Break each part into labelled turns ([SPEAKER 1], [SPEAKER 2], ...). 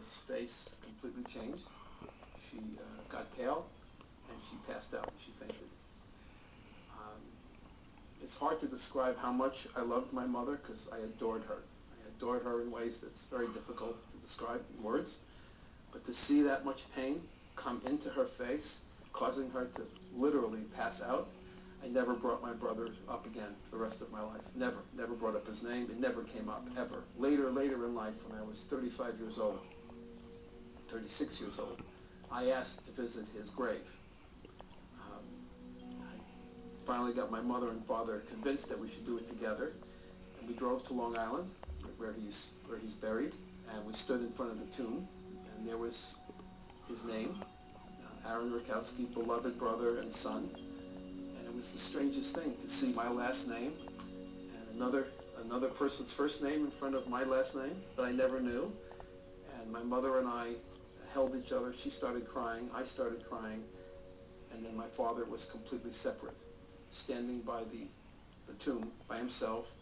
[SPEAKER 1] mother's face completely changed. She got pale, and she passed out. She fainted. It's hard to describe how much I loved my mother because I adored her. I adored her in ways that's very difficult to describe in words. But to see that much pain come into her face, causing her to literally pass out, I never brought my brother up again for the rest of my life. Never. Never brought up his name. It never came up, ever. Later in life, when I was 35 years old, 36 years old, I asked to visit his grave. I finally got my mother and father convinced that we should do it together, and we drove to Long Island, where he's buried, and we stood in front of the tomb, and there was his name, Aaron Rakowski, beloved brother and son. And it was the strangest thing to see my last name and another person's first name in front of my last name that I never knew. And my mother and I held each other. She started crying. I started crying. And then my father was completely separate, standing by the tomb by himself.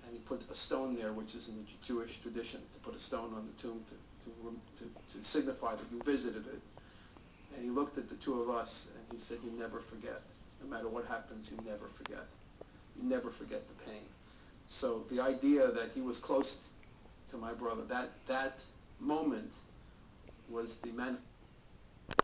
[SPEAKER 1] And he put a stone there, which is in the Jewish tradition, to put a stone on the tomb to signify that you visited it. And he looked at the two of us and he said, "You never forget. No matter what happens, you never forget. You never forget the pain." So the idea that he was close to my brother, that moment was the